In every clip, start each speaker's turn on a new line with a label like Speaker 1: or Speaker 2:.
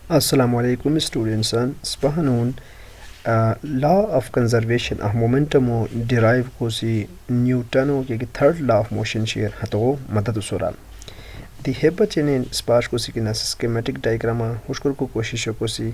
Speaker 1: Assalamu alaikum students and Spahanun law of conservation of momentum derive kosi Newton ke third law of motion share hato madad sura the heba chenen sparsh kosi ki nas schematic diagram hushkur ko koshish kosi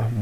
Speaker 1: of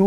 Speaker 1: 2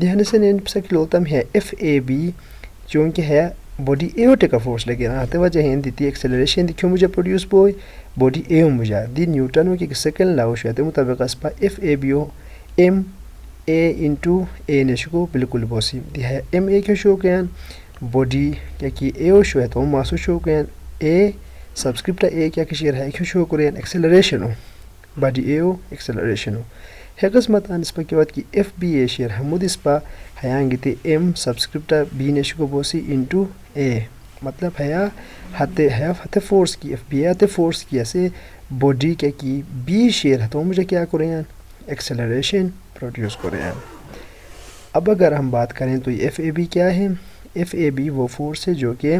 Speaker 1: دھیان سے نین پسک لولتم ہے F A be چونکہ ہے بودی اے ٹے کا force لگے نا ہتے وجہ ہیں دیتی ایکسلریشن دیکھو مجھے پروڈیوس بوئی بودی اے مجھے دی نیوٹن کی سیکنڈ لاؤ شوئے مطابق اس پا ایف اے بی او ایم اے انٹو اے نشکو بالکل بوسی دی ہے ایم اے کیوں شو گیا بودی کیا کی اے او شوئے تو ماسو شو گیا اے سبسکرپٹ اے کیا کشیر ہے کیوں شو کریں ایکسلریشن ہو بودی اے او ایکسلریشن ہو ہے قسمت آن اس پا کی بات کی ایف بی اے شیر ہمود اس پا ہیانگی تی ایم سبسکرپٹ بی نشکو بوسی انٹو اے مطلب ہے فورس کی ایف بی اے فورس کی ایسے بودی کیا کی بی شیر ہے تو مجھے کیا کریں ایکسلریشن پروڈیوس کریں. اب اگر ہم بات کریں تو ایف اے بی کیا ہے؟ ایف اے بی وہ فورس ہے جو کہ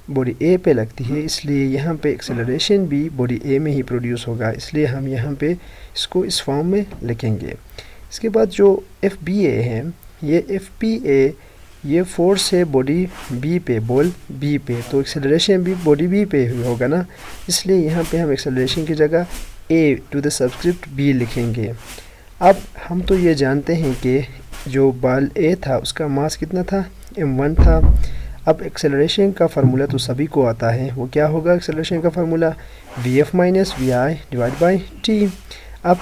Speaker 1: بوڈی اے پہ لگتی ہے، اس لیے یہاں پہ ایکسلریشن بھی بوڈی اے میں ہی پروڈیوس ہوگا، اس لیے ہم یہاں پہ اس کو اس فارم میں لکھیں گے. اس کے بعد جو ایف بی اے ہے، یہ ایف بی اے یہ فورس ہے بوڈی بی پہ، بول بی پہ، تو ایکسلریشن بھی بوڈی بی پہ ہوگا نا، اس لیے یہاں پہ ہم ایکسلریشن کی جگہ اے ٹو دا سبسکرپٹ بی لکھیں گے. اب ہم تو یہ جانتے ہیں کہ جو بال اے تھا اس کا ماس کتنا تھا؟ m1 تھا. اب ایکسلریشن کا فارمولہ تو سبھی کو آتا ہے، وہ کیا ہوگا ایکسلریشن کا formula? V f minus v i divide by t. اب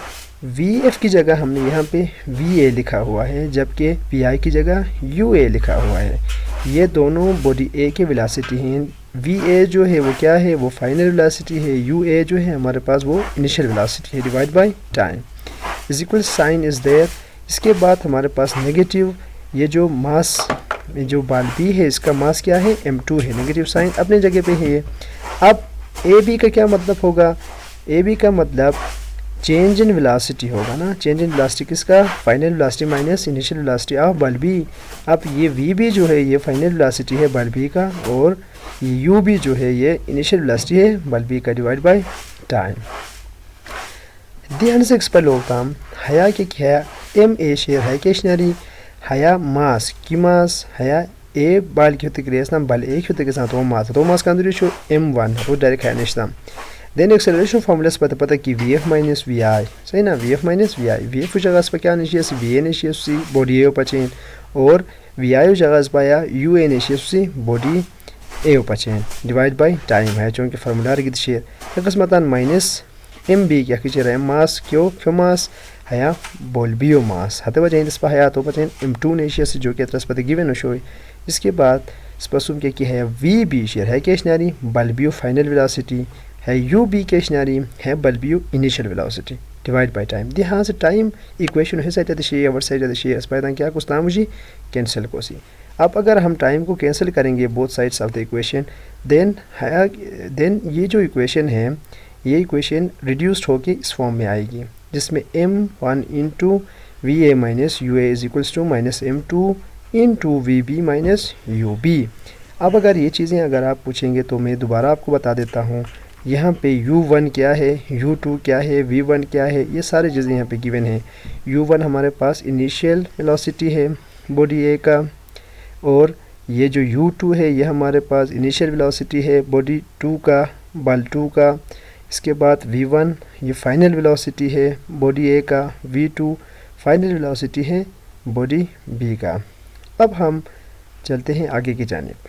Speaker 1: وی ایف کی جگہ ہم نے یہاں پہ وی اے لکھا ہوا ہے، جبکہ وی آئی کی جگہ یو اے لکھا ہوا ہے. یہ دونوں بوڈی اے کے ویلاسٹی ہیں. وی اے جو ہے وہ کیا ہے؟ وہ فائنل ویلاسٹی ہے. یو اے جو ہے ہمارے پاس وہ انیشیل ویلاسٹی ہے divide by time is equal sign is there. اس کے بعد ہمارے پاس نیگیٹیو، یہ جو ماس جو بال بی ہے اس کا ماس کیا ہے؟ m2 ہے. نیگیٹیو سائن اپنے جگہ پہ ہے. اب اے بی کا کیا مطلب ہوگا؟ اے بی کا مطلب چینج ان ویلاسٹی ہوگا نا. چینج ان ویلاسٹی کس کا؟ Final velocity minus initial velocity of ball B. اب یہ وی بی جو ہے یہ فائنل ویلاسٹی ہے بال بی کا، اور یو بی جو ہے یہ انیشیل ویلاسٹی ہے بال بی کا ڈیوائڈ بائی ٹائم. دھیان سے ایکسپیل ہوتا ہم ہیا کہ کیا ایم اے شیئر ہے کیشنری ہیا ماس کی ماس ہیا اے بال کی ہوتے کریسنا بال اے کی ہوتے کے ساتھ تو ماس کا اندر شو m1 وہ ڈائریکٹ ہے نشتا. دین ایکسلریشن فارمولا سے پتہ کی وی ایف مائنس وی آئی، صحیح نا؟ وی ایف مائنس وی آئی، وی ایف جگہ اس پہ کیا نشی ہے؟ وی اے نشی ہے بوڈی اے پچین، اور وی آئی جگہ اس پایا یو اے نشی ہے بوڈی اے پچین ڈیوائڈ بائی ٹائم ہے چونکہ فارمولا رگی شیئر قسمتان مائنس ایم بی کیا کچھ رہے ماس کیوں ماس ہیا بول بیو ماس ہتے وجہ اس پہ ہیا تو پچین m2 نیشی ہے جو کہ اترس پتہ گیون شوئی. اس کے بعد اس پر سم کہ ہے وی بی شیئر ہے کیشناری بل بیو فائنل ویلاسٹی ہے، یو بی کیشناری ہے بل بیو initial velocity divide by time. دی ہاں سے ٹائم ایکویشن ہے سائڈ شیئر اور سائڈ شیئر اس پہ کیا کچھ نام جی کینسل کو سی. اب اگر ہم ٹائم کو کینسل کریں گے both sides of the equation, then یہ جو ایکویشن ہے یہ ایکویشن ریڈیوسڈ ہو کے اس فارم میں آئے گی جس میں m1 into we a minus u a is equals to minus m2 into v b minus u b. اب اگر یہ چیزیں اگر آپ پوچھیں گے تو میں دوبارہ آپ کو بتا دیتا ہوں. یہاں پہ u1 کیا ہے، u2 کیا ہے، v1 کیا ہے، یہ سارے چیزیں یہاں پہ گیون ہیں. u1 ہمارے پاس انیشیل ویلاسٹی ہے بوڈی اے کا، اور یہ جو u2 ہے یہ ہمارے پاس انیشیل ویلاسٹی ہے بوڈی 2 کا، بال 2 کا. اس کے بعد v1 یہ فائنل ویلاسٹی ہے بوڈی اے کا، v2 فائنل ویلاسٹی ہے بوڈی بی کا. اب ہم چلتے ہیں آگے کی جانب.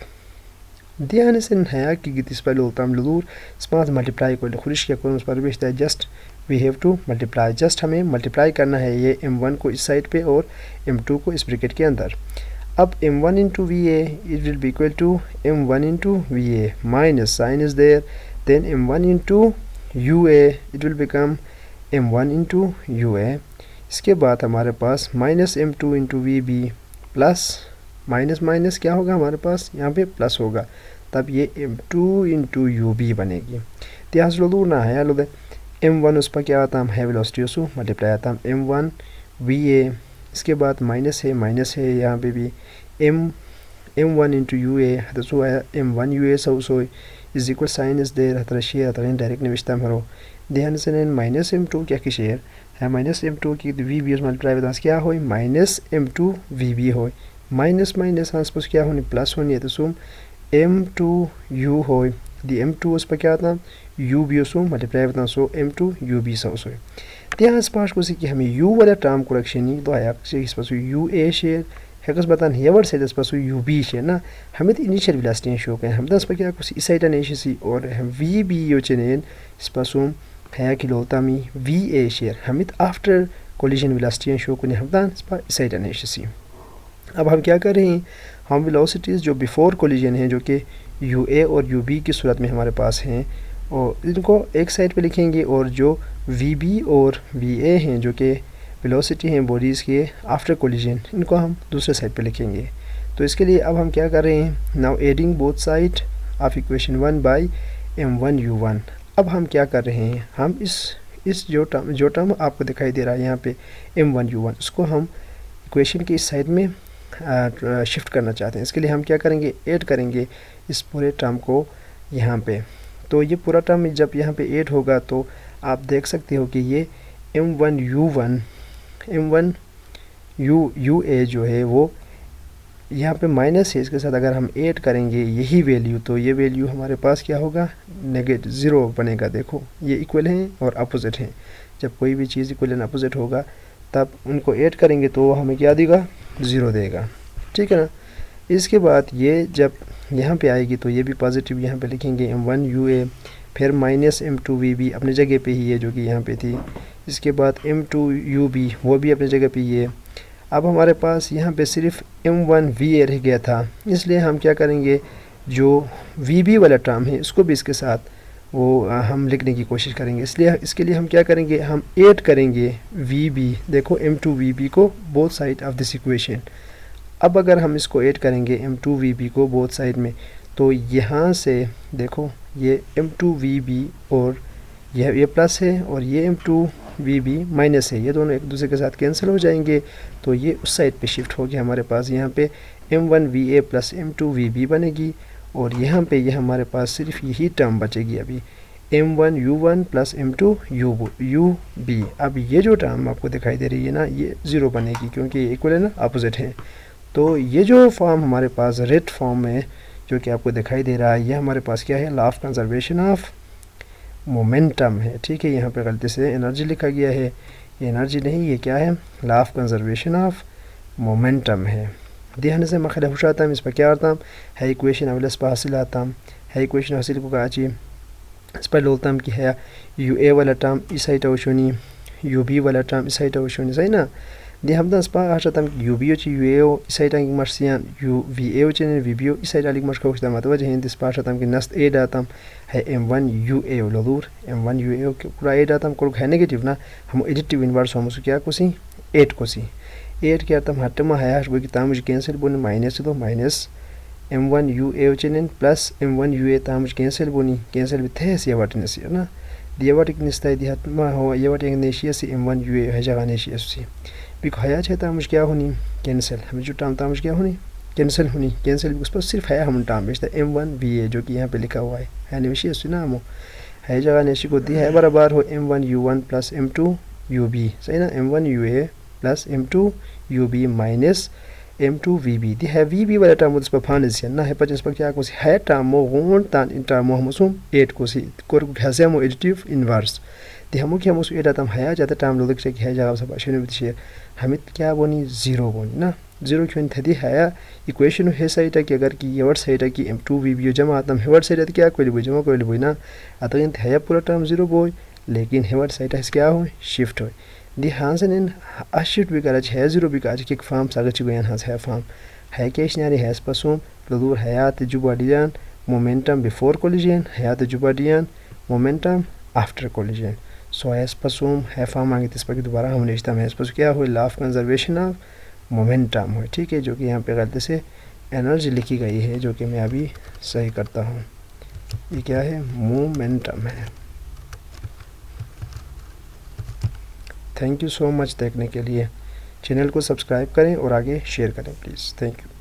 Speaker 1: دھیان سے نیا کی گیت اس پر لوگتا ہم لدور اس پاس ملٹیپلائی کو خورش کیا کروں اس پر بیشتا ہے just we have to multiply. Just ہمیں ملٹیپلائی کرنا ہے یہ m1 کو اس سائڈ پہ اور m2 کو اس بریکٹ کے اندر. اب m1 into we A it will be equal to m1 into we A minus sign is there, then m1 into UA it will become m1 into UA. اس کے بعد ہمارے پاس minus m2 into VB plus minus minus کیا ہوگا ہمارے پاس یہاں پہ پلس ہوگا، تب یہ m2 into UB بنے گی. تیاز لو دور نہ ہے لو دے m1 اس پر کیا آتا ہم ہے ویلوسٹی اسو ملٹیپلائی آتا ہم m1 VA. اس کے بعد مائنس ہے یہاں پہ بھی m1 into UA حدثو آیا m1 UA سوسوئی is equal sign is there ہتر شیئر ہترین ڈائریکٹ نوشتہ ہمارو. دھیان سے مائنس m2 کیا کی شیئر ہے مائنس m2 کی وی بی اس ملٹیپلائی بتاس کیا ہوئی مائنس m2 وی بی ہوئی مائنس مائنس ہاں سپوس کیا ہونی پلس ہونی ہے تو سوم m2 u ہوئی دی m2 اس پر کیا آتا u بی اسو ملٹیپلائی بتا سو m2 u بی سو ہوئی. دھیان اس پاس کو سی کہ ہمیں u والا ٹرم کو رکشنی تو آیا اس پاس u a شیئر ہیکس بتان ہیور سائڈس پسو یو بی چھ نا ہمیں انیشیل ویلاسٹی شو کریں ہم دس پکیا کسی اس سائڈ نیشی اور وی بی یو چنین اس پسوم ہے کلو تامی وی اے شیئر ہمیں آفٹر کولیجن ویلاسٹی شو کریں ہم دان اس پر اس سائڈ نیشی. اب ہم کیا کر رہے ہیں, ہم ویلوسٹیز جو بیفور کولیجن ہیں جو کہ یو اے اور یو بی کی صورت میں ہمارے پاس ہیں اور ان کو ایک سائڈ پہ لکھیں گے, اور جو وی بی اور وی اے ہیں جو کہ ویلوسٹی ہیں باڈیز کے آفٹر کولیجن ان کو ہم دوسرے سائڈ پہ لکھیں گے. تو اس کے لیے اب ہم کیا کر رہے ہیں, now adding both side of equation 1 by m1u1. اب ہم کیا کر رہے ہیں, ہم اس جو ٹرم آپ کو دکھائی دے رہا ہے یہاں پہ m1u1 اس کو ہم ایکویشن کی اس سائڈ میں شفٹ کرنا چاہتے ہیں. اس کے لیے ہم کیا کریں گے, ایڈ کریں گے اس پورے ٹرم کو یہاں پہ. تو یہ پورا ٹرم جب یہاں پہ ایڈ ہوگا تو آپ دیکھ سکتے ہو کہ یہ m1u1 m1u جو ہے وہ یہاں پہ مائنس ہے, اس کے ساتھ اگر ہم ایڈ کریں گے یہی ویلیو تو یہ ویلیو ہمارے پاس کیا ہوگا, نیگیٹو 0 بنے گا. دیکھو یہ ایکول ہیں اور اپوزٹ ہیں, جب کوئی بھی چیز ایکول اینڈ اپوزٹ ہوگا تب ان کو ایڈ کریں گے تو ہمیں کیا دے گا, 0 دے گا. ٹھیک ہے نا. اس کے بعد یہ جب یہاں پہ آئے گی تو یہ بھی پازیٹیو یہاں پہ لکھیں گے m1u پھر مائنس m2v اپنی جگہ پہ ہی ہے جو کہ یہاں پہ تھی. اس کے بعد m2ub وہ بھی اپنی جگہ پہ ہی ہے. اب ہمارے پاس یہاں پہ صرف m1va رہ گیا تھا, اس لیے ہم کیا کریں گے, جو vb والا ٹرم ہے اس کو بھی اس کے ساتھ وہ ہم لکھنے کی کوشش کریں گے. اس لیے اس کے لیے ہم کیا کریں گے, ہم ایڈ کریں گے vb, دیکھو m2vb کو both side of this equation. اب اگر ہم اس کو ایڈ کریں گے m2vb کو بوتھ سائڈ میں تو یہاں سے دیکھو یہ m2vb اور یہ پلس ہے اور یہ m2vb مائنس ہے, یہ دونوں ایک دوسرے کے ساتھ کینسل ہو جائیں گے تو یہ اس سائڈ پہ شفٹ ہو گیا. ہمارے پاس یہاں پہ m1va پلس m2vb بنے گی اور یہاں پہ یہ ہمارے پاس صرف یہی ٹرم بچے گی ابھی m1u1 پلس m2ub. اب یہ جو ٹرم آپ کو دکھائی دے رہی ہے نا یہ 0 بنے گی کیونکہ یہ ایکول ہے نا, اپوزٹ ہے. تو یہ جو فارم ہمارے پاس ریٹ فارم ہے جو کہ آپ کو دکھائی دے رہا ہے یہ ہمارے پاس کیا ہے, law of conservation of momentum ہے. ٹھیک ہے, یہاں پہ غلطی سے انرجی لکھا گیا ہے, یہ انرجی نہیں, یہ کیا ہے, law of conservation of momentum ہے. دھیان سے مخلہ خوش آتا ہم اس پر کیا آتا ہم ہے ایکویشن اول اس پر حاصل آتا ہم ہے ایکویشن حاصل کو کہا چاہیے اس پر لولتا ہم کہ ہے یو اے والا ٹرم اس سائٹ اوشونی یو بی والا ٹرم اس سائٹ اوشونی صحیح نا. دی ہم دس پا آتا ہم یو بی اوچی یو اے او اس سائٹ آنگی مرسیان یو وی اے اوچی وی بی او اس سائٹ آنگی مرس خوشتا متوجہ ہیں. دس پا آتا ہم کہ نست ایڈ آتا ہم ہے m1u او لدور m1u او پورا ایڈ آتا ہم کو ہے نیگیٹیو نا, ہم ایڈیٹیو انورس ہم اس کو کیا کوسی ایڈ کوسی ایڈ کیا آتا ہم ہٹما ہے گوئی کہ تام مجھے کینسل بونی مائنس دو مائنس m1u اوچنین پلس m1u تام مجھے کینسل بونی کینسل بھی تھے سی واٹ نسی نا دی واٹ ایک نستا ہے دی ہٹما ہوا یہ واٹ ایک نیشیا سی m1u ہے جگہ نیشیا سی بیکو حیا چھے تام مجھے کیا ہونی کینسل ہمیں جو ٹام تام مجھے کیا ہونی کینسل ہونی کینسل اس پر صرف ہے ہم ٹام بیچتا m1va جو کہ یہاں پہ لکھا ہوا ہے نوشی اس نا ہمو ہے جگہ نیشی کو دی ہے برابر ہو m1u1 پلس m2ub صحیح نا m1ua plus m2ub minus m2vb دی ہے vb والا ٹام اس پر پھانس نا ہے پچ اس پر کیا کوسی ہے ٹامو غون تان ان ٹامو ہم اسم 8 کوسی کور گھسے ہمو ایڈیٹیو انورس دی ہمو کہ ہم اس ایڈا تام ہے جاتا ٹام لوگ سے کہ ہے جگہ سب اشونی بھی شیر ہمیں کیا بونی 0 بونی نا 0 کیوں تھا دی ہے ایکویشن ہے سائٹ ہے کہ اگر کی یہ ورڈ سائٹ ہے کہ m2vb جمع آتا ہم ہے ورڈ سائٹ ہے کیا کوئی بوئی جمع کوئی بوئی نا آتا ہے پورا ٹرم 0 بوئی لیکن ہے ورڈ سائٹ ہے کیا ہوئی شفٹ ہوئی دی ہاں سے نین شفٹ بھی کرا ہے 0 بھی کاج کہ ایک فارم ساگر چی گویان ہاں ہے فارم ہے کیش نیاری ہے اس پسوم لدور حیات جبا دیان مومنٹم بیفور کولیجن حیات جبا دیان مومنٹم آفٹر کولیجن. سو ہے اس پسوم ہے فارم آگے تس پر کہ دوبارہ ہم نشتا میں اس پسوم کیا ہوئی law of conservation of momentum ہوئی. ٹھیک ہے, جو کہ یہاں پہ غلطی سے انرجی لکھی گئی ہے جو کہ میں ابھی صحیح کرتا ہوں. یہ کیا ہے مومنٹم ہے. تھینک یو سو مچ دیکھنے کے لیے. چینل کو سبسکرائب کریں اور آگے شیئر کریں پلیز. Thank you.